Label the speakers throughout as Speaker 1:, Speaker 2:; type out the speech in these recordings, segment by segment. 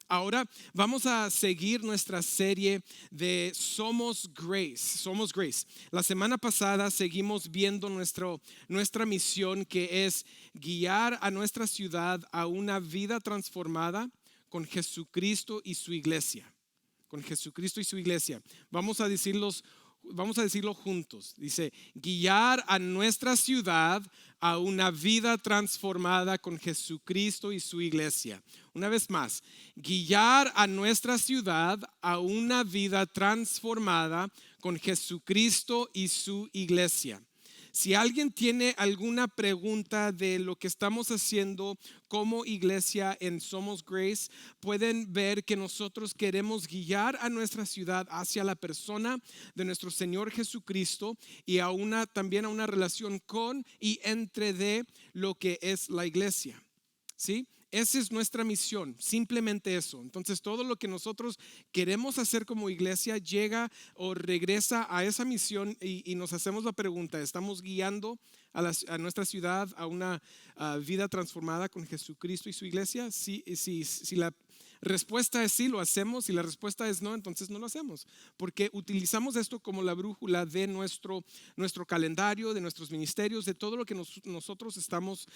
Speaker 1: Ahora vamos a seguir nuestra serie de Somos Grace. Somos Grace. La semana pasada seguimos viendo nuestra misión, que es guiar a nuestra ciudad a una vida transformada con Jesucristo y su iglesia. Con Jesucristo y su iglesia. Vamos a decirlo juntos. Dice, guiar a nuestra ciudad a una vida transformada con Jesucristo y su iglesia. Una vez más, guiar a nuestra ciudad a una vida transformada con Jesucristo y su iglesia. Si alguien tiene alguna pregunta de lo que estamos haciendo como iglesia en Somos Grace, pueden ver que nosotros queremos guiar a nuestra ciudad hacia la persona de nuestro Señor Jesucristo y también a una relación con y entre de lo que es la iglesia. ¿Sí? Esa es nuestra misión, simplemente eso. Entonces todo lo que nosotros queremos hacer como iglesia llega o regresa a esa misión y nos hacemos la pregunta: ¿estamos guiando a nuestra ciudad a una vida transformada con Jesucristo y su iglesia? Si la respuesta es sí, lo hacemos. Si la respuesta es no, entonces no lo hacemos, porque utilizamos esto como la brújula de nuestro calendario, de nuestros ministerios, de todo lo que nosotros estamos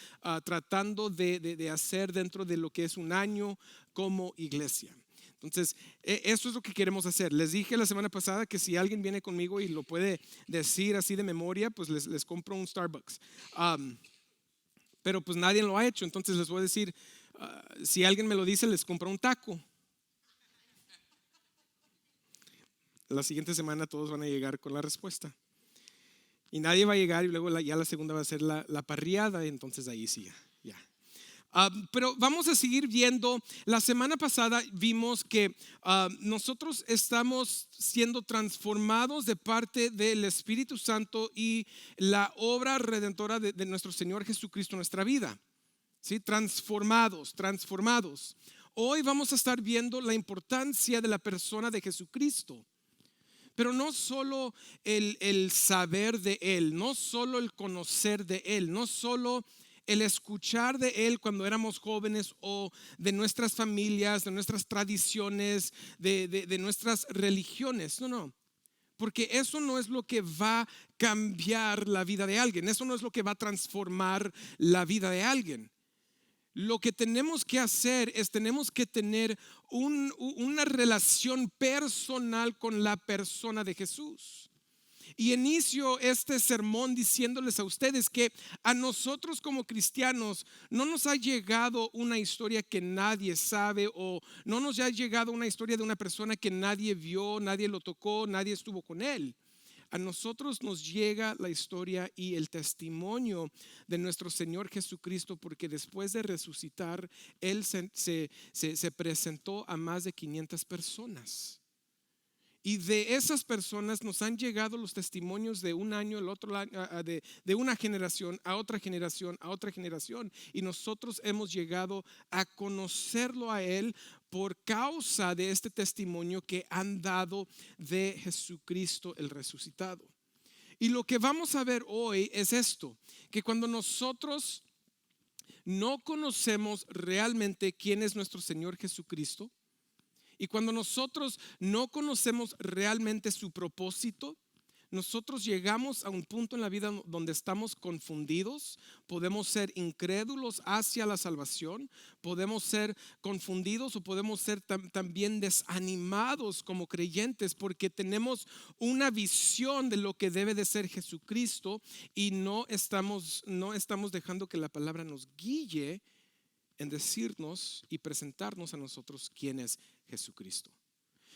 Speaker 1: tratando de hacer dentro de lo que es un año como iglesia. Entonces, eso es lo que queremos hacer. Les dije la semana pasada que si alguien viene conmigo y lo puede decir así de memoria, pues les compro un Starbucks. Pero pues nadie lo ha hecho, entonces les voy a decir, si alguien me lo dice, les compro un taco. La siguiente semana todos van a llegar con la respuesta. Y nadie va a llegar, y luego ya la segunda va a ser la parriada, y entonces ahí sí, ya. Pero vamos a seguir viendo. La semana pasada vimos que nosotros estamos siendo transformados de parte del Espíritu Santo y la obra redentora de nuestro Señor Jesucristo en nuestra vida. ¿Sí? Transformados. Hoy vamos a estar viendo la importancia de la persona de Jesucristo. Pero no solo el saber de Él, no solo el conocer de Él, no solo el escuchar de Él cuando éramos jóvenes, o de nuestras familias, de nuestras tradiciones, de nuestras religiones. No. Porque eso no es lo que va a cambiar la vida de alguien. Eso no es lo que va a transformar la vida de alguien. Lo que tenemos que hacer es tenemos que tener una relación personal con la persona de Jesús. Y inicio este sermón diciéndoles a ustedes que a nosotros como cristianos no nos ha llegado una historia que nadie sabe, o no nos ha llegado una historia de una persona que nadie vio, nadie lo tocó, nadie estuvo con él. A nosotros nos llega la historia y el testimonio de nuestro Señor Jesucristo, porque después de resucitar, Él se presentó a más de 500 personas. Y de esas personas nos han llegado los testimonios de un año, el otro año, de una generación a otra generación, a otra generación. Y nosotros hemos llegado a conocerlo a Él por causa de este testimonio que han dado de Jesucristo el resucitado. Y lo que vamos a ver hoy es esto: que cuando nosotros no conocemos realmente quién es nuestro Señor Jesucristo, y cuando nosotros no conocemos realmente su propósito, nosotros llegamos a un punto en la vida donde estamos confundidos. Podemos ser incrédulos hacia la salvación, podemos ser confundidos, o podemos ser también desanimados como creyentes, porque tenemos una visión de lo que debe de ser Jesucristo y no estamos dejando que la palabra nos guíe en decirnos y presentarnos a nosotros quién es Jesucristo.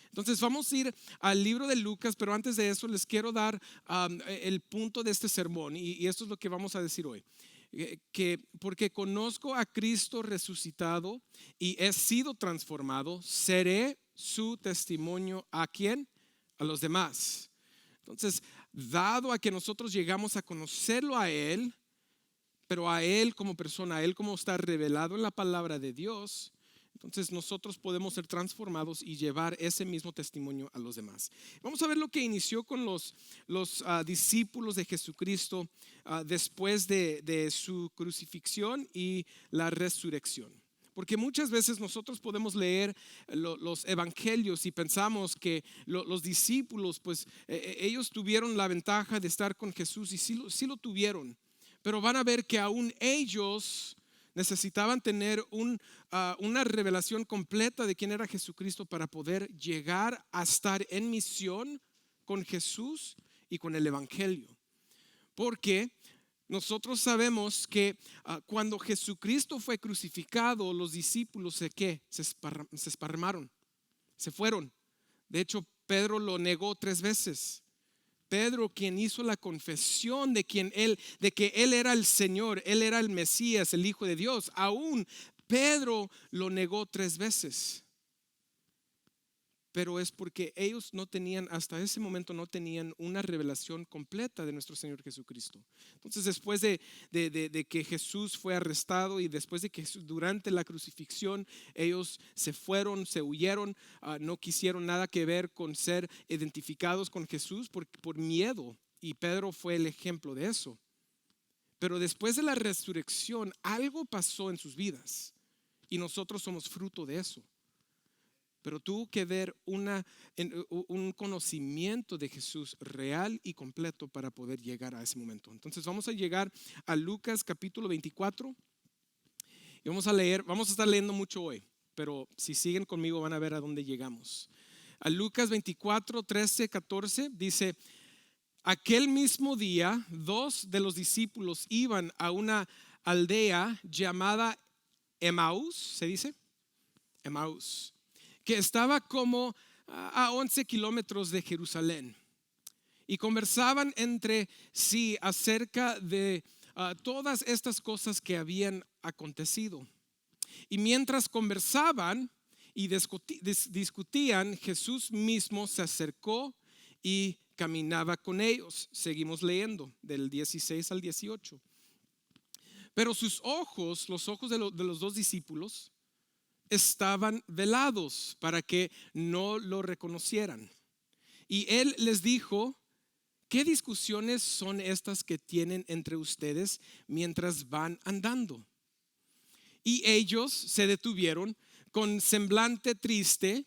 Speaker 1: Entonces vamos a ir al libro de Lucas, pero antes de eso les quiero dar el punto de este sermón, y esto es lo que vamos a decir hoy. Que porque conozco a Cristo resucitado y he sido transformado, seré su testimonio. ¿A quién? A los demás. Entonces, dado a que nosotros llegamos a conocerlo a Él, pero a Él como persona, a Él como está revelado en la palabra de Dios, entonces nosotros podemos ser transformados y llevar ese mismo testimonio a los demás. Vamos a ver lo que inició con los discípulos de Jesucristo después de su crucifixión y la resurrección. Porque muchas veces nosotros podemos leer los evangelios y pensamos que los discípulos, pues ellos tuvieron la ventaja de estar con Jesús y sí lo tuvieron. Pero van a ver que aún ellos necesitaban tener una revelación completa de quién era Jesucristo para poder llegar a estar en misión con Jesús y con el evangelio. Porque nosotros sabemos que cuando Jesucristo fue crucificado, los discípulos se esparramaron, se fueron. De hecho, Pedro lo negó 3 veces. Pedro, quien hizo la confesión de que él era el Señor, él era el Mesías, el Hijo de Dios, aún Pedro lo negó 3 veces. Pero es porque ellos hasta ese momento no tenían una revelación completa de nuestro Señor Jesucristo. Entonces, después de que Jesús fue arrestado y después de que durante la crucifixión ellos se fueron, se huyeron, no quisieron nada que ver con ser identificados con Jesús por miedo. Y Pedro fue el ejemplo de eso. Pero después de la resurrección, algo pasó en sus vidas y nosotros somos fruto de eso. Pero tuvo que ver un conocimiento de Jesús real y completo para poder llegar a ese momento. Entonces vamos a llegar a Lucas capítulo 24 y vamos a estar leyendo mucho hoy, pero si siguen conmigo van a ver a dónde llegamos. A Lucas 24, 13, 14 dice: aquel mismo día 2 de los discípulos iban a una aldea llamada Emaús, ¿se dice? Emaús, que estaba como a 11 kilómetros de Jerusalén, y conversaban entre sí acerca de todas estas cosas que habían acontecido. Y mientras conversaban y discutían, Jesús mismo se acercó y caminaba con ellos. Seguimos leyendo del 16 al 18. Pero sus ojos, los ojos de los 2 discípulos, estaban velados para que no lo reconocieran. Y él les dijo: ¿qué discusiones son estas que tienen entre ustedes mientras van andando? Y ellos se detuvieron con semblante triste.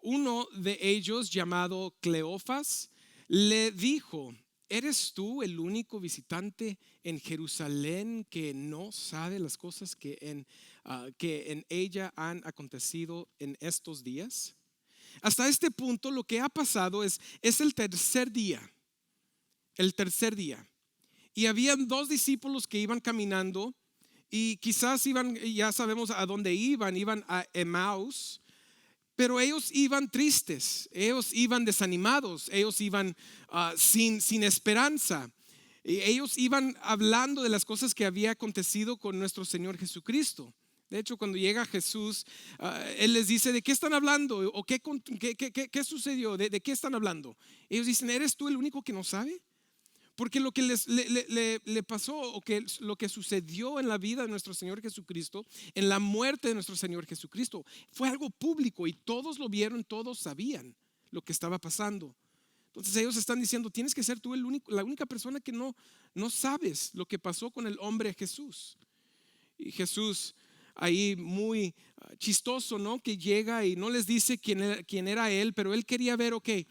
Speaker 1: Uno de ellos, llamado Cleofas, le dijo: ¿eres tú el único visitante en Jerusalén que no sabe las cosas que en ella han acontecido en estos días? Hasta este punto lo que ha pasado es el tercer día. El tercer día. Y habían 2 discípulos que iban caminando y quizás ya sabemos a dónde iban a Emaús. Pero ellos iban tristes, ellos iban desanimados, ellos iban sin esperanza. Ellos iban hablando de las cosas que había acontecido con nuestro Señor Jesucristo. De hecho, cuando llega Jesús, Él les dice: ¿de qué están hablando? ¿O qué sucedió? ¿De qué están hablando? Ellos dicen: ¿eres tú el único que no sabe? Porque lo que le pasó, o que lo que sucedió en la vida de nuestro Señor Jesucristo, en la muerte de nuestro Señor Jesucristo, fue algo público y todos lo vieron, todos sabían lo que estaba pasando. Entonces ellos están diciendo: tienes que ser tú la única persona que no sabes lo que pasó con el hombre Jesús. Y Jesús, ahí muy chistoso, ¿no? Que llega y no les dice quién era él, pero él quería ver, ¿qué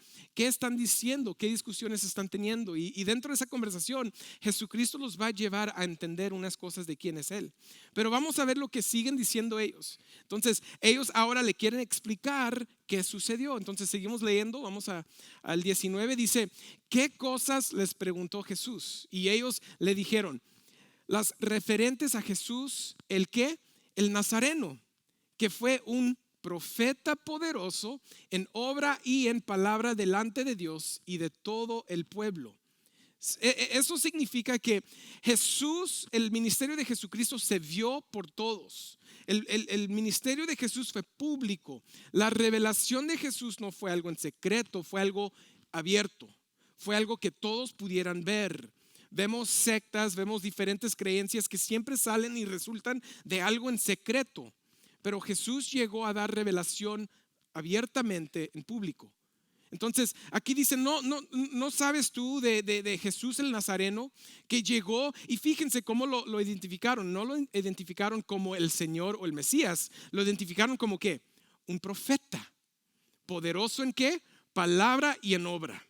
Speaker 1: están diciendo? ¿Qué discusiones están teniendo? Y dentro de esa conversación, Jesucristo los va a llevar a entender unas cosas de quién es él. Pero vamos a ver lo que siguen diciendo ellos. Entonces, ellos ahora le quieren explicar qué sucedió. Entonces, seguimos leyendo, vamos al 19, dice: ¿qué cosas les preguntó Jesús? Y ellos le dijeron: las referentes a Jesús, ¿el qué? El Nazareno, que fue un profeta poderoso en obra y en palabra delante de Dios y de todo el pueblo. Eso significa que Jesús, el ministerio de Jesucristo se vio por todos. El ministerio de Jesús fue público. La revelación de Jesús no fue algo en secreto, fue algo abierto. Fue algo que todos pudieran ver. Vemos sectas, vemos diferentes creencias que siempre salen y resultan de algo en secreto. Pero Jesús llegó a dar revelación abiertamente en público. Entonces, aquí dice, no sabes tú de Jesús el Nazareno que llegó, y fíjense cómo lo identificaron. No lo identificaron como el Señor o el Mesías, lo identificaron como ¿qué? Un profeta, poderoso en qué? Palabra y en obra.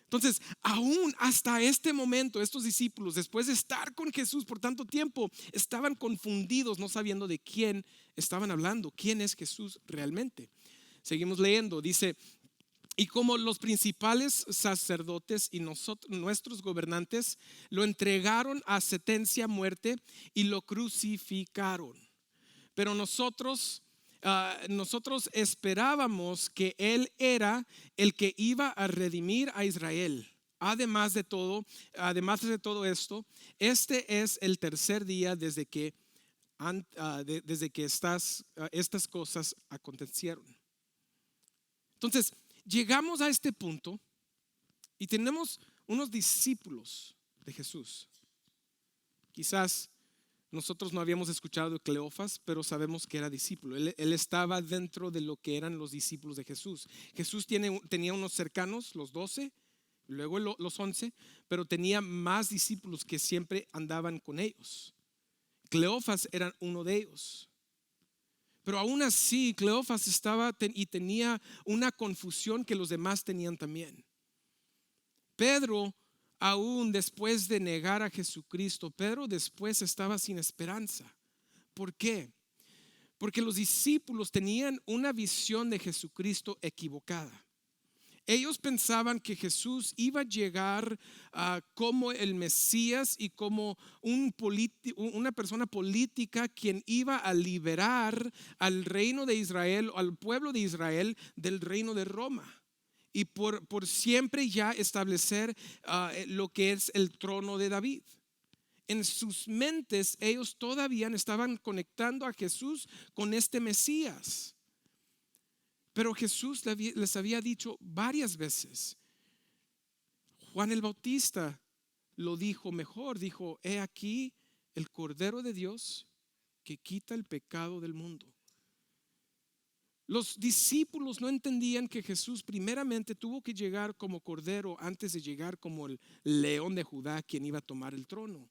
Speaker 1: Entonces, aún hasta este momento, estos discípulos, después de estar con Jesús por tanto tiempo, estaban confundidos, no sabiendo de quién estaban hablando, quién es Jesús realmente. Seguimos leyendo, dice, y como los principales sacerdotes y nuestros gobernantes lo entregaron a sentencia a muerte y lo crucificaron. Pero nosotros esperábamos que Él era el que iba a redimir a Israel. Además de todo esto, este es el tercer día desde que estas cosas acontecieron. Entonces, llegamos a este punto y tenemos unos discípulos de Jesús. Quizás nosotros no habíamos escuchado de Cleofas, pero sabemos que era discípulo. Él estaba dentro de lo que eran los discípulos de Jesús. Jesús tenía unos cercanos, los 12, luego los 11, pero tenía más discípulos que siempre andaban con ellos. Cleofas era uno de ellos. Pero aún así, Cleofas y tenía una confusión que los demás tenían también. Pedro, aún después de negar a Jesucristo, Pedro después estaba sin esperanza. ¿Por qué? Porque los discípulos tenían una visión de Jesucristo equivocada. Ellos pensaban que Jesús iba a llegar como el Mesías y como una persona política quien iba a liberar al reino de Israel, al pueblo de Israel del reino de Roma. Y por siempre ya establecer lo que es el trono de David. En sus mentes ellos todavía estaban conectando a Jesús con este Mesías. Pero Jesús les había dicho varias veces. Juan el Bautista lo dijo mejor. Dijo, he aquí el Cordero de Dios que quita el pecado del mundo. Los discípulos no entendían que Jesús primeramente tuvo que llegar como Cordero antes de llegar como el León de Judá quien iba a tomar el trono.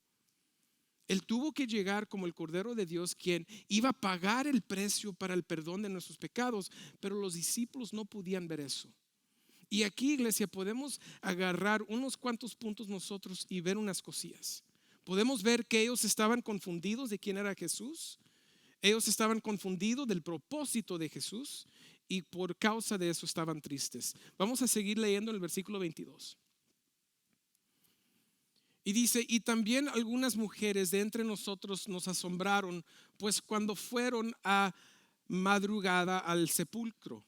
Speaker 1: Él tuvo que llegar como el Cordero de Dios quien iba a pagar el precio para el perdón de nuestros pecados, pero los discípulos no podían ver eso. Y aquí, iglesia, podemos agarrar unos cuantos puntos nosotros y ver unas cosillas. Podemos ver que ellos estaban confundidos de quién era Jesús. Ellos estaban confundidos del propósito de Jesús y por causa de eso estaban tristes. Vamos a seguir leyendo el versículo 22. Y dice, y también algunas mujeres de entre nosotros nos asombraron, pues cuando fueron a madrugada al sepulcro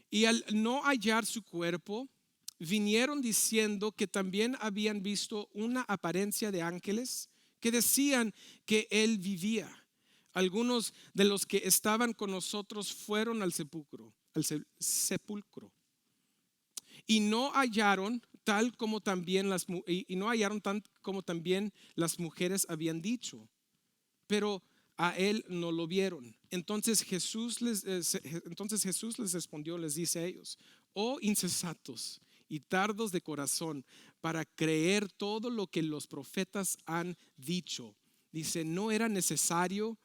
Speaker 1: y al no hallar su cuerpo, vinieron diciendo que también habían visto una apariencia de ángeles que decían que él vivía. Algunos de los que estaban con nosotros fueron al sepulcro, y no hallaron tal como también las mujeres habían dicho, pero a él no lo vieron. Entonces Jesús les respondió, les dice a ellos, oh insensatos y tardos de corazón para creer todo lo que los profetas han dicho. Dice, ¿no era necesario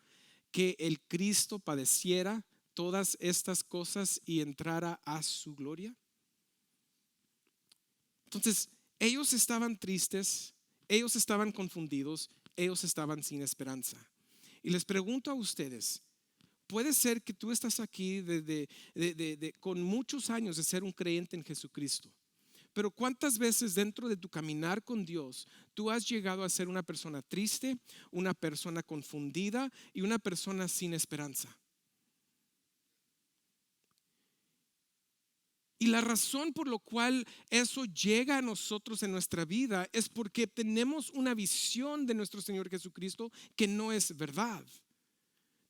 Speaker 1: que el Cristo padeciera todas estas cosas y entrara a su gloria? Entonces, ellos estaban tristes, ellos estaban confundidos, ellos estaban sin esperanza. Y les pregunto a ustedes, puede ser que tú estás aquí con muchos años de ser un creyente en Jesucristo, pero ¿cuántas veces dentro de tu caminar con Dios tú has llegado a ser una persona triste, una persona confundida y una persona sin esperanza? Y la razón por la cual eso llega a nosotros en nuestra vida es porque tenemos una visión de nuestro Señor Jesucristo que no es verdad.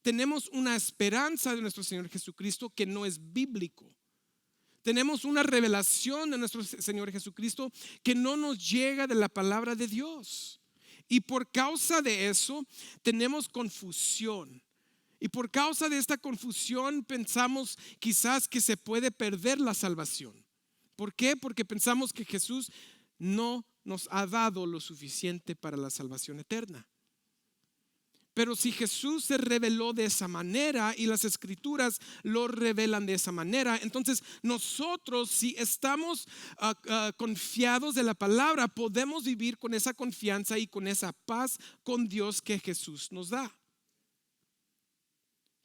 Speaker 1: Tenemos una esperanza de nuestro Señor Jesucristo que no es bíblico. Tenemos una revelación de nuestro Señor Jesucristo que no nos llega de la palabra de Dios. Y por causa de eso tenemos confusión. Y por causa de esta confusión pensamos quizás que se puede perder la salvación. ¿Por qué? Porque pensamos que Jesús no nos ha dado lo suficiente para la salvación eterna. Pero si Jesús se reveló de esa manera y las escrituras lo revelan de esa manera, entonces nosotros, si estamos confiados de la palabra, podemos vivir con esa confianza y con esa paz con Dios que Jesús nos da.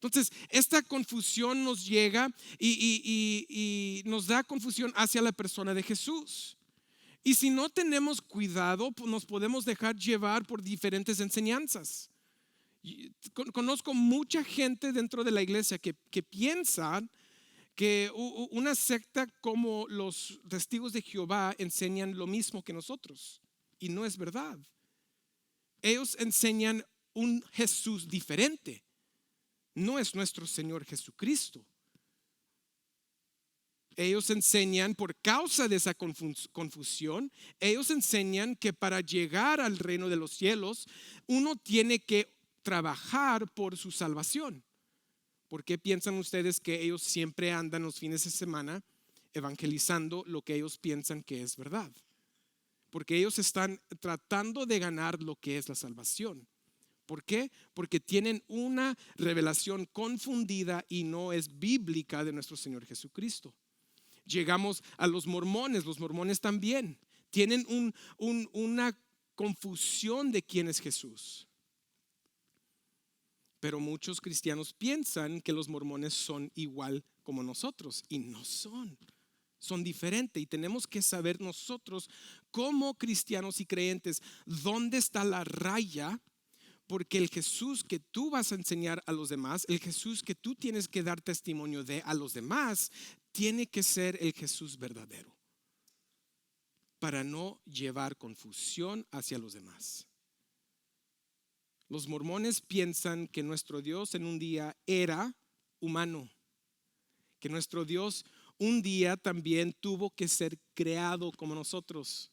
Speaker 1: Entonces, esta confusión nos llega y nos da confusión hacia la persona de Jesús. Y si no tenemos cuidado, pues nos podemos dejar llevar por diferentes enseñanzas. Conozco mucha gente dentro de la iglesia que piensan que una secta como los testigos de Jehová enseñan lo mismo que nosotros. Y no es verdad. Ellos enseñan un Jesús diferente. No es nuestro Señor Jesucristo. Ellos enseñan, por causa de esa confusión, ellos enseñan que para llegar al reino de los cielos, uno tiene que trabajar por su salvación. ¿Por qué piensan ustedes que ellos siempre andan los fines de semana evangelizando lo que ellos piensan que es verdad? Porque ellos están tratando de ganar lo que es la salvación. ¿Por qué? Porque tienen una revelación confundida y no es bíblica de nuestro Señor Jesucristo. Llegamos a los mormones también tienen una confusión de quién es Jesús. Pero muchos cristianos piensan que los mormones son igual como nosotros y no son diferentes. Y tenemos que saber nosotros como cristianos y creyentes dónde está la raya. Porque el Jesús que tú vas a enseñar a los demás, el Jesús que tú tienes que dar testimonio de a los demás, tiene que ser el Jesús verdadero, para no llevar confusión hacia los demás. Los mormones piensan que nuestro Dios en un día era humano, que nuestro Dios un día también tuvo que ser creado como nosotros.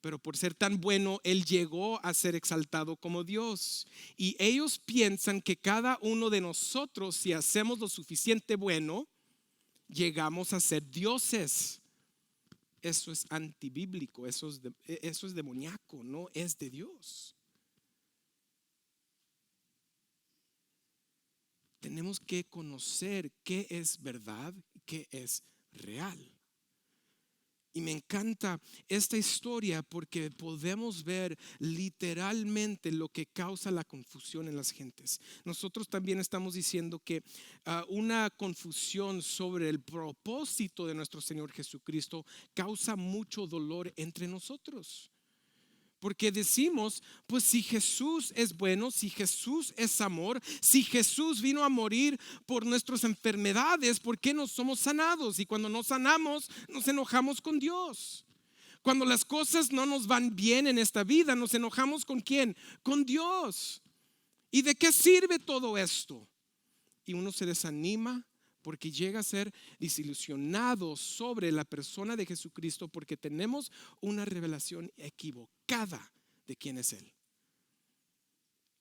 Speaker 1: Pero por ser tan bueno, Él llegó a ser exaltado como Dios. Y ellos piensan que cada uno de nosotros, si hacemos lo suficiente bueno, llegamos a ser dioses. Eso es antibíblico, eso es demoníaco, no es de Dios. Tenemos que conocer qué es verdad y qué es real. Y me encanta esta historia porque podemos ver literalmente lo que causa la confusión en las gentes. Nosotros también estamos diciendo que una confusión sobre el propósito de nuestro Señor Jesucristo causa mucho dolor entre nosotros. Porque decimos, pues si Jesús es bueno, si Jesús es amor, si Jesús vino a morir por nuestras enfermedades, ¿por qué no somos sanados? Y cuando nos sanamos, nos enojamos con Dios. Cuando las cosas no nos van bien en esta vida, nos enojamos ¿con quién? Con Dios. ¿Y de qué sirve todo esto? Y uno se desanima porque llega a ser desilusionado sobre la persona de Jesucristo porque tenemos una revelación equivocada de quién es Él.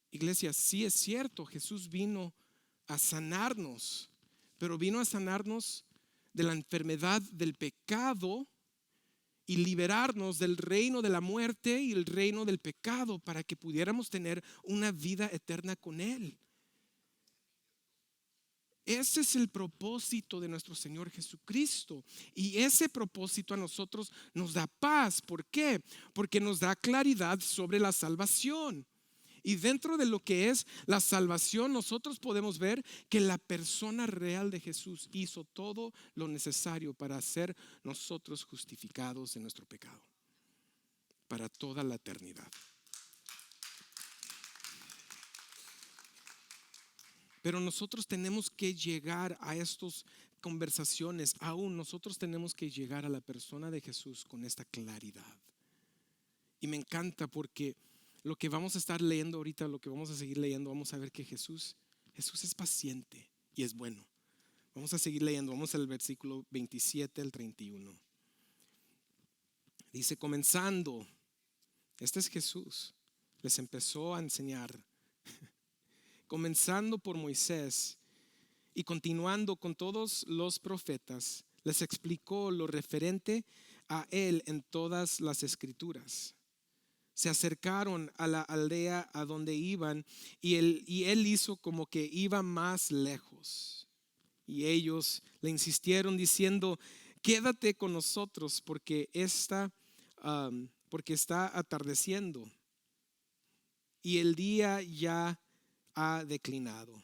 Speaker 1: Iglesia, sí es cierto, Jesús vino a sanarnos, pero vino a sanarnos de la enfermedad del pecado y liberarnos del reino de la muerte y el reino del pecado para que pudiéramos tener una vida eterna con Él. Ese es el propósito de nuestro Señor Jesucristo. Y ese propósito a nosotros nos da paz. ¿Por qué? Porque nos da claridad sobre la salvación. Y dentro de lo que es la salvación, nosotros podemos ver que la persona real de Jesús hizo todo lo necesario para ser nosotros justificados de nuestro pecado para toda la eternidad. Pero nosotros tenemos que llegar a estas conversaciones, aún nosotros tenemos que llegar a la persona de Jesús con esta claridad. Y me encanta porque lo que vamos a estar leyendo ahorita, lo que vamos a seguir leyendo, vamos a ver que Jesús es paciente y es bueno. Vamos a seguir leyendo, vamos al versículo 27 al 31. Dice, comenzando, este es Jesús, les empezó a enseñar. comenzando por Moisés y continuando con todos los profetas, les explicó lo referente a él en todas las escrituras. Se acercaron a la aldea a donde iban y él hizo como que iba más lejos. Y ellos le insistieron diciendo: quédate con nosotros porque está atardeciendo y el día ya ha declinado.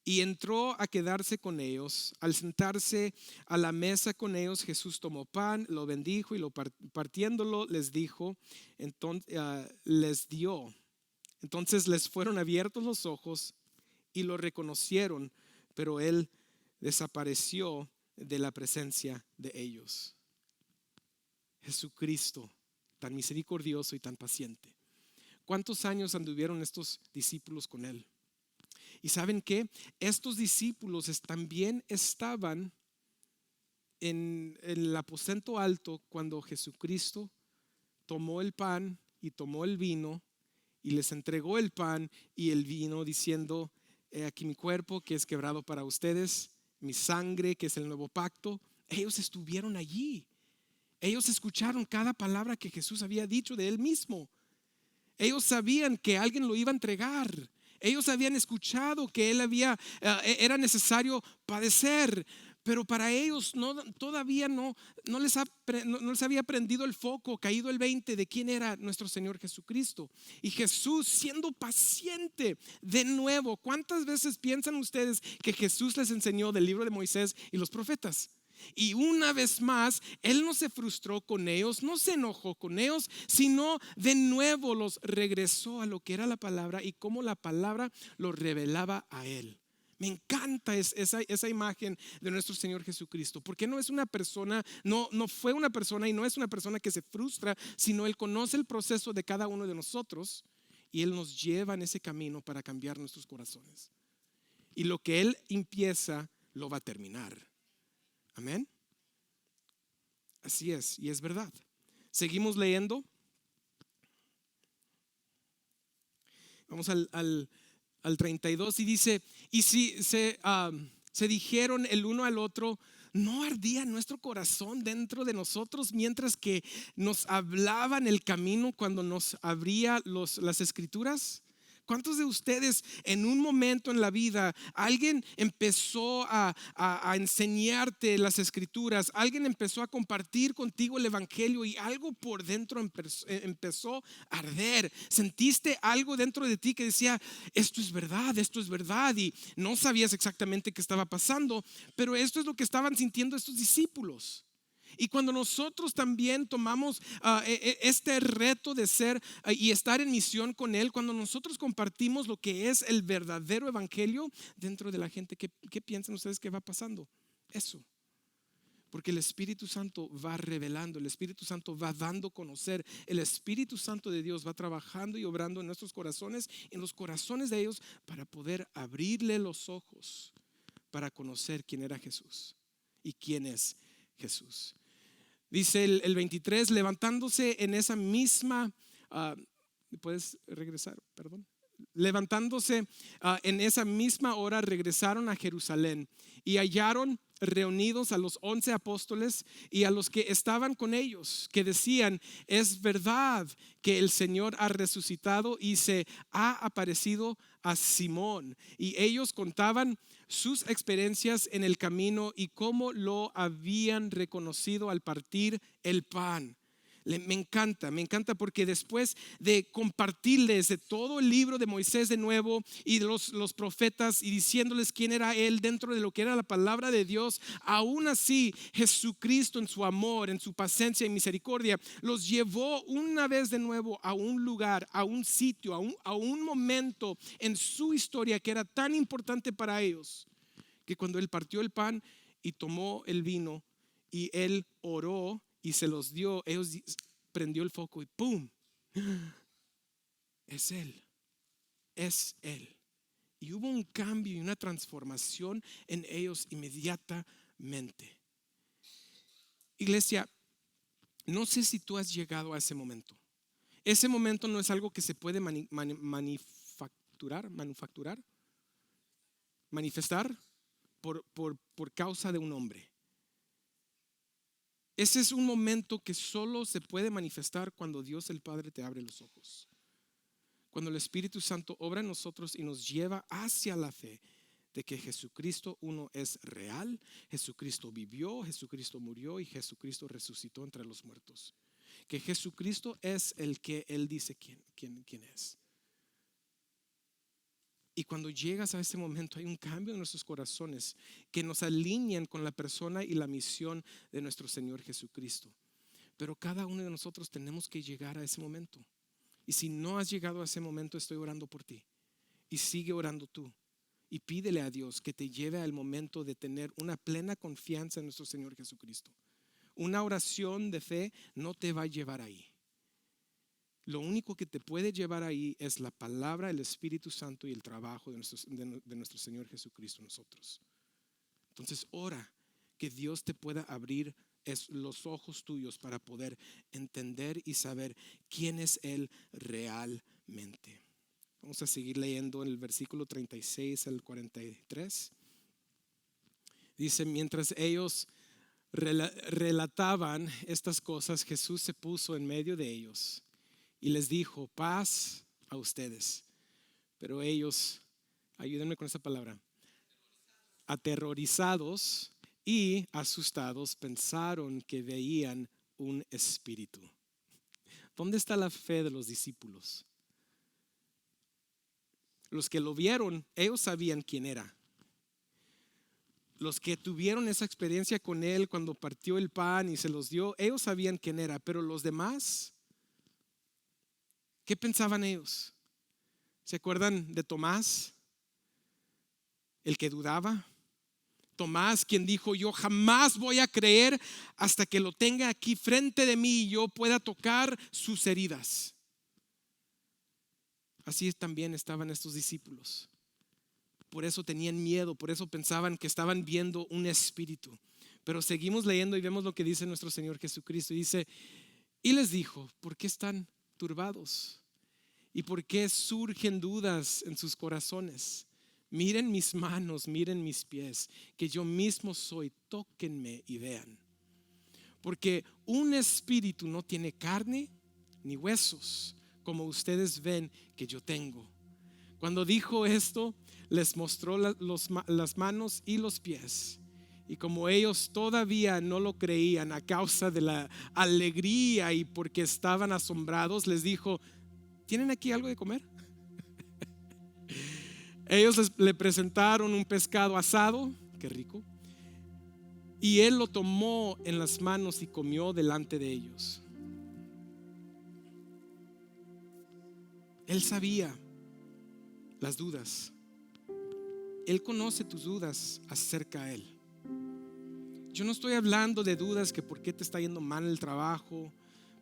Speaker 1: Y entró a quedarse con ellos. Al sentarse a la mesa con ellos, Jesús tomó pan, lo bendijo y lo partiéndolo les dijo, entonces les dio. Entonces les fueron abiertos los ojos y lo reconocieron, pero él desapareció de la presencia de ellos. Jesucristo, tan misericordioso y tan paciente. ¿Cuántos años anduvieron estos discípulos con él? Y ¿saben qué? Estos discípulos también estaban en el aposento alto cuando Jesucristo tomó el pan y tomó el vino y les entregó el pan y el vino diciendo: he aquí mi cuerpo que es quebrado para ustedes, mi sangre que es el nuevo pacto. Ellos estuvieron allí. Ellos escucharon cada palabra que Jesús había dicho de él mismo. Ellos sabían que alguien lo iba a entregar. Ellos habían escuchado que era necesario padecer, pero para ellos todavía no les había prendido el foco, caído el 20 de quién era nuestro Señor Jesucristo. Y Jesús, siendo paciente de nuevo, ¿cuántas veces piensan ustedes que Jesús les enseñó del libro de Moisés y los profetas? Y una vez más, él no se frustró con ellos, no se enojó con ellos, sino de nuevo los regresó a lo que era la palabra y cómo la palabra lo revelaba a él. Me encanta esa imagen de nuestro Señor Jesucristo, porque no es una persona, no fue una persona y no es una persona que se frustra, sino él conoce el proceso de cada uno de nosotros y él nos lleva en ese camino para cambiar nuestros corazones. Y lo que él empieza, lo va a terminar. Amén. Así es, y es verdad. Seguimos leyendo. Vamos al 32 y dice: y si se dijeron el uno al otro, ¿no ardía nuestro corazón dentro de nosotros mientras que nos hablaban el camino cuando nos abría las escrituras? ¿Cuántos de ustedes en un momento en la vida alguien empezó a enseñarte las escrituras, alguien empezó a compartir contigo el evangelio y algo por dentro empezó a arder? Sentiste algo dentro de ti que decía: esto es verdad, y no sabías exactamente qué estaba pasando, pero esto es lo que estaban sintiendo estos discípulos. Y cuando nosotros también tomamos este reto de ser y estar en misión con Él, cuando nosotros compartimos lo que es el verdadero evangelio dentro de la gente, ¿qué piensan ustedes que va pasando? Eso. Porque el Espíritu Santo va revelando, el Espíritu Santo va dando a conocer, el Espíritu Santo de Dios va trabajando y obrando en nuestros corazones, en los corazones de ellos, para poder abrirle los ojos, para conocer quién era Jesús y quién es Jesús. Dice el 23, levantándose en esa misma, ¿puedes regresar? Perdón. Levantándose en esa misma hora regresaron a Jerusalén y hallaron reunidos a los 11 apóstoles y a los que estaban con ellos, que decían: es verdad que el Señor ha resucitado y se ha aparecido a Simón. Y ellos contaban sus experiencias en el camino y cómo lo habían reconocido al partir el pan. Me encanta porque después de compartirles de todo el libro de Moisés de nuevo y de los profetas y diciéndoles quién era él dentro de lo que era la palabra de Dios, aún así Jesucristo en su amor, en su paciencia y misericordia los llevó una vez de nuevo a un lugar, a un sitio, a un momento en su historia que era tan importante para ellos, que cuando él partió el pan y tomó el vino y él oró y se los dio, ellos prendió el foco y ¡pum! Es Él, es Él. Y hubo un cambio y una transformación en ellos inmediatamente. Iglesia, no sé si tú has llegado a ese momento. Ese momento no es algo que se puede manifestar por causa de un hombre. Ese es un momento que solo se puede manifestar cuando Dios el Padre te abre los ojos. Cuando el Espíritu Santo obra en nosotros y nos lleva hacia la fe de que Jesucristo uno es real, Jesucristo vivió, Jesucristo murió y Jesucristo resucitó entre los muertos. Que Jesucristo es el que Él dice quién es. Y cuando llegas a este momento hay un cambio en nuestros corazones que nos alinean con la persona y la misión de nuestro Señor Jesucristo. Pero cada uno de nosotros tenemos que llegar a ese momento. Y si no has llegado a ese momento, estoy orando por ti. Y sigue orando tú. Y pídele a Dios que te lleve al momento de tener una plena confianza en nuestro Señor Jesucristo. Una oración de fe no te va a llevar ahí. Lo único que te puede llevar ahí es la palabra, el Espíritu Santo y el trabajo de nuestro Señor Jesucristo en nosotros. Entonces ora que Dios te pueda abrir los ojos tuyos para poder entender y saber quién es Él realmente. Vamos a seguir leyendo en el versículo 36 al 43. Dice: mientras ellos relataban estas cosas, Jesús se puso en medio de ellos y les dijo: paz a ustedes. Pero ellos, ayúdenme con esa palabra, aterrorizados y asustados, pensaron que veían un espíritu. ¿Dónde está la fe de los discípulos? Los que lo vieron, ellos sabían quién era. Los que tuvieron esa experiencia con Él cuando partió el pan y se los dio, ellos sabían quién era. Pero los demás, ¿qué pensaban ellos? ¿Se acuerdan de Tomás? El que dudaba. Tomás, quien dijo: yo jamás voy a creer hasta que lo tenga aquí frente de mí y yo pueda tocar sus heridas. Así también estaban estos discípulos. Por eso tenían miedo, por eso pensaban que estaban viendo un espíritu. Pero seguimos leyendo y vemos lo que dice nuestro Señor Jesucristo. Y dice: y les dijo: ¿por qué están turbados? ¿Y por qué surgen dudas en sus corazones? Miren mis manos, miren mis pies, que yo mismo soy, tóquenme y vean. Porque un espíritu no tiene carne ni huesos, como ustedes ven que yo tengo. Cuando dijo esto, les mostró las manos y los pies. Y como ellos todavía no lo creían a causa de la alegría y porque estaban asombrados, les dijo: ¿tienen aquí algo de comer? Ellos le presentaron un pescado asado, qué rico, y él lo tomó en las manos y comió delante de ellos. Él sabía las dudas. Él conoce tus dudas acerca de Él. Yo no estoy hablando de dudas que por qué te está yendo mal el trabajo,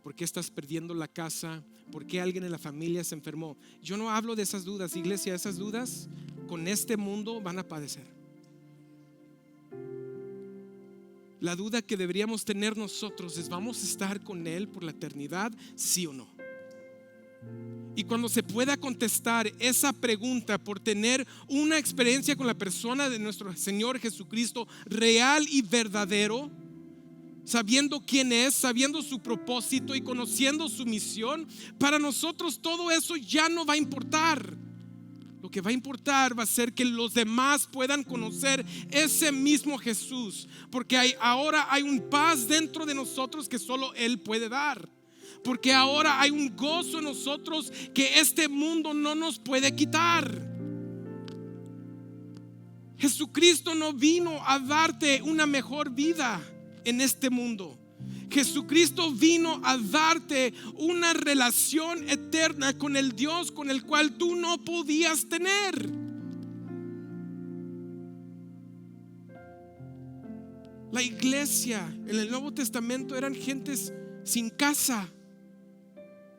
Speaker 1: por qué estás perdiendo la casa, por qué alguien en la familia se enfermó. Yo no hablo de esas dudas, iglesia. Esas dudas con este mundo van a padecer. La duda que deberíamos tener nosotros es: ¿vamos a estar con Él por la eternidad? ¿Sí o no? Y cuando se pueda contestar esa pregunta por tener una experiencia con la persona de nuestro Señor Jesucristo real y verdadero, sabiendo quién es, sabiendo su propósito y conociendo su misión, para nosotros todo eso ya no va a importar. Lo que va a importar va a ser que los demás puedan conocer ese mismo Jesús, porque ahora hay un paz dentro de nosotros que solo Él puede dar. Porque ahora hay un gozo en nosotros que este mundo no nos puede quitar. Jesucristo no vino a darte una mejor vida en este mundo. Jesucristo vino a darte una relación eterna con el Dios con el cual tú no podías tener. La iglesia en el Nuevo Testamento eran gentes sin casa.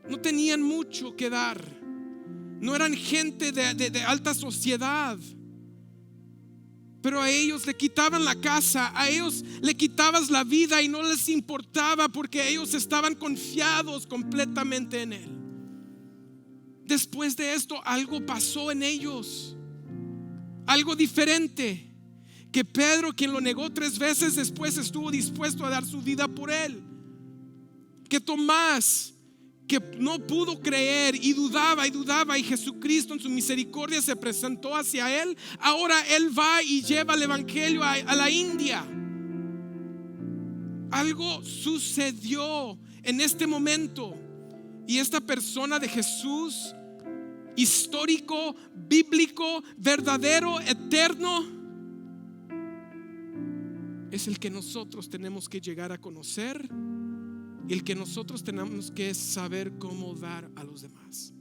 Speaker 1: No tenían mucho que dar. No eran gente de alta sociedad. Pero a ellos le quitaban la casa, a ellos le quitabas la vida y no les importaba, porque ellos estaban confiados completamente en Él. Después de esto, algo pasó en ellos, algo diferente, que Pedro, quien lo negó 3 veces, después estuvo dispuesto a dar su vida por él. Que Tomás, que no pudo creer y dudaba, y Jesucristo en su misericordia se presentó hacia él, ahora él va y lleva el evangelio a la India. Algo sucedió en este momento, y esta persona de Jesús, histórico, bíblico, verdadero, eterno, es el que nosotros tenemos que llegar a conocer, y el que nosotros tenemos que saber cómo dar a los demás.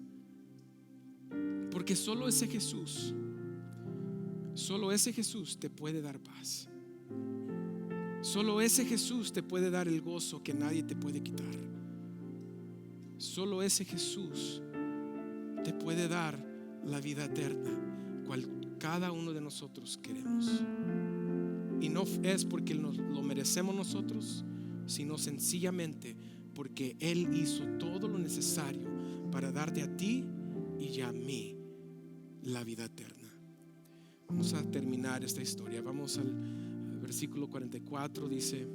Speaker 1: Porque solo ese Jesús te puede dar paz. Solo ese Jesús te puede dar el gozo que nadie te puede quitar. Solo ese Jesús te puede dar la vida eterna, cual cada uno de nosotros queremos. Y no es porque lo merecemos nosotros, sino sencillamente porque Él hizo todo lo necesario para darte a ti y a mí la vida eterna. Vamos a terminar esta historia. Vamos al versículo 44. Dice: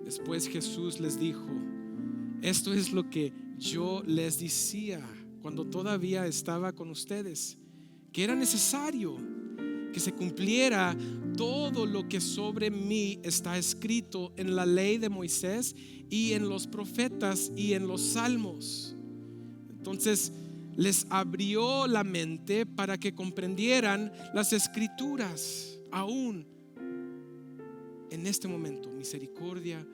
Speaker 1: después Jesús les dijo: esto es lo que yo les decía cuando todavía estaba con ustedes, que era necesario que se cumpliera todo lo que sobre mí está escrito en la ley de Moisés y en los profetas y en los salmos. Entonces les abrió la mente para que comprendieran las escrituras. Aún en este momento, misericordia,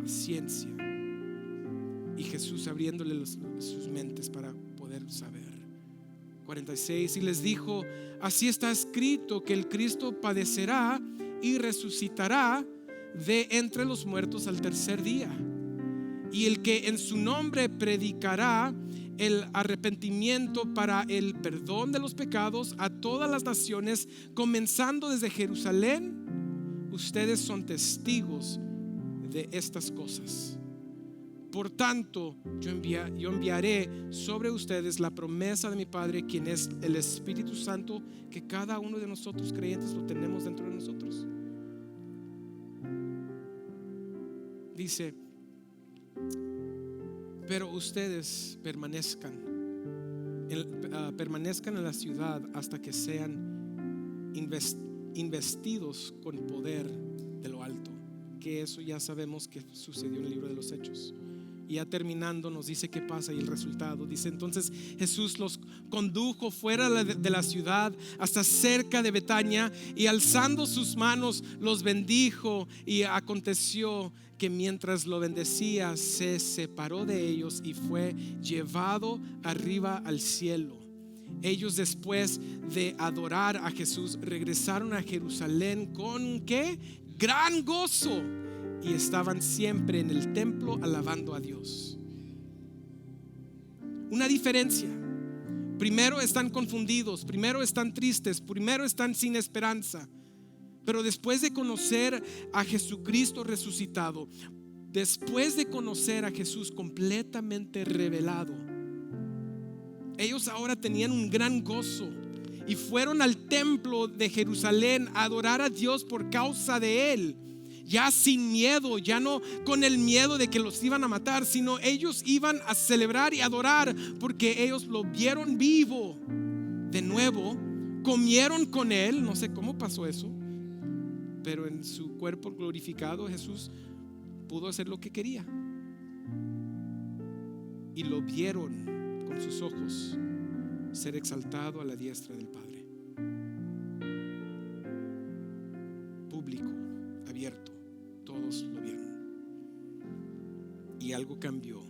Speaker 1: paciencia, y Jesús abriéndole sus mentes para poder saber. 46. Y les dijo: así está escrito que el Cristo padecerá y resucitará de entre los muertos al tercer día, y el que en su nombre predicará el arrepentimiento para el perdón de los pecados a todas las naciones, comenzando desde Jerusalén. Ustedes son testigos de estas cosas. Por tanto, yo enviaré sobre ustedes la promesa de mi Padre, quien es el Espíritu Santo, que cada uno de nosotros creyentes lo tenemos dentro de nosotros. Dice: pero ustedes permanezcan en la ciudad hasta que sean investidos con poder de lo alto. Que eso ya sabemos que sucedió en el libro de los Hechos. Y ya terminando nos dice qué pasa y el resultado. Dice: entonces Jesús los condujo fuera de la ciudad hasta cerca de Betania, y alzando sus manos los bendijo. Y aconteció que mientras lo bendecía, se separó de ellos y fue llevado arriba al cielo. Ellos, después de adorar a Jesús, regresaron a Jerusalén con ¿qué? Gran gozo, y estaban siempre en el templo alabando a Dios. Una diferencia: primero están confundidos, primero están tristes, primero están sin esperanza, pero después de conocer a Jesucristo resucitado, después de conocer a Jesús completamente revelado, ellos ahora tenían un gran gozo y fueron al templo de Jerusalén a adorar a Dios por causa de Él. Ya sin miedo, ya no con el miedo de que los iban a matar, sino ellos iban a celebrar y adorar porque ellos lo vieron vivo de nuevo, comieron con Él. No sé cómo pasó eso, pero en su cuerpo glorificado Jesús pudo hacer lo que quería, y lo vieron con sus ojos ser exaltado a la diestra del Padre. Público, abierto, todos lo vieron, y algo cambió.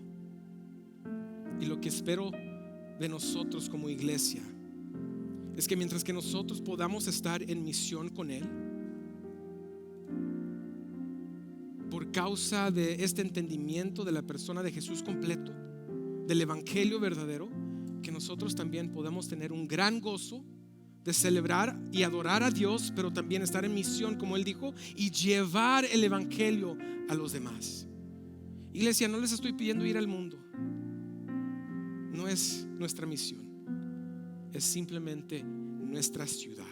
Speaker 1: Y lo que espero de nosotros como iglesia es que mientras que nosotros podamos estar en misión con Él, por causa de este entendimiento de la persona de Jesús completo, del evangelio verdadero, que nosotros también podamos tener un gran gozo de celebrar y adorar a Dios, pero también estar en misión, como Él dijo, y llevar el evangelio a los demás. Iglesia, no les estoy pidiendo ir al mundo, no es nuestra misión, es simplemente nuestra ciudad.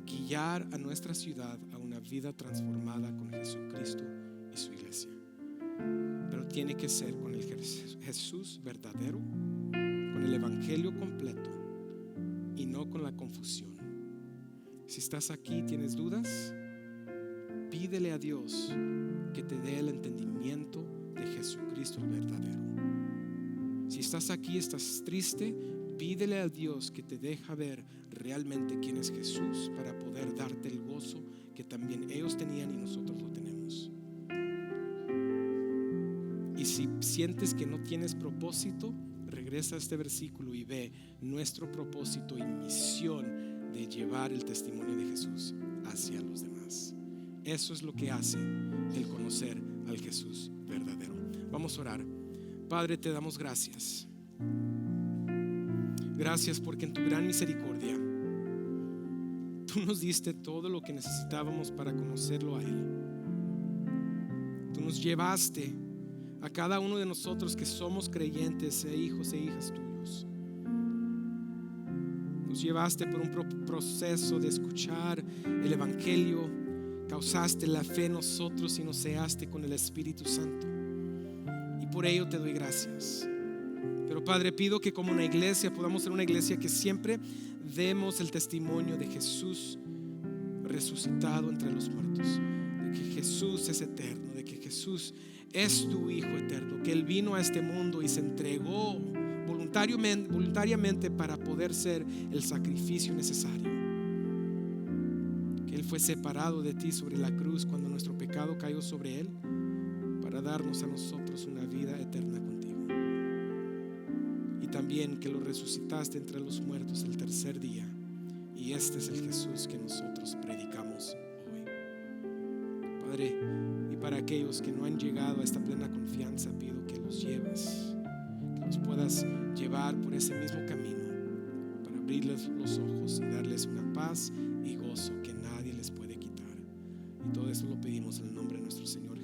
Speaker 1: Guiar a nuestra ciudad a una vida transformada con Jesucristo y su iglesia. Pero tiene que ser con el Jesús verdadero, con el evangelio completo y no con la confusión. Si estás aquí y tienes dudas, pídele a Dios que te dé el entendimiento de Jesucristo el verdadero. Si estás aquí, estás triste, pídele a Dios que te deje ver realmente quién es Jesús para poder darte el gozo que también ellos tenían y nosotros lo tenemos. Y si sientes que no tienes propósito, regresa a este versículo y ve nuestro propósito y misión de llevar el testimonio de Jesús hacia los demás. Eso es lo que hace el conocer al Jesús verdadero. Vamos a orar. Padre, te damos gracias. Gracias porque en tu gran misericordia tú nos diste todo lo que necesitábamos para conocerlo a Él. Tú nos llevaste a cada uno de nosotros que somos creyentes e hijos e hijas tuyos. Nos llevaste por un proceso de escuchar el evangelio, causaste la fe en nosotros y nos sellaste con el Espíritu Santo. Y por ello te doy gracias. Pero Padre, pido que como una iglesia podamos ser una iglesia que siempre demos el testimonio de Jesús resucitado entre los muertos, de que Jesús es eterno, de que Jesús es tu Hijo eterno, que Él vino a este mundo y se entregó voluntariamente para poder ser el sacrificio necesario, que Él fue separado de ti sobre la cruz cuando nuestro pecado cayó sobre Él para darnos a nosotros una vida eterna contigo. Y también que lo resucitaste entre los muertos el tercer día. Y este es el Jesús que nosotros predicamos hoy. Padre, y para aquellos que no han llegado a esta plena confianza, pido que los lleves, que los puedas llevar por ese mismo camino para abrirles los ojos y darles una paz y gozo que nadie les puede quitar. Y todo eso lo pedimos en el nombre de nuestro Señor Jesús.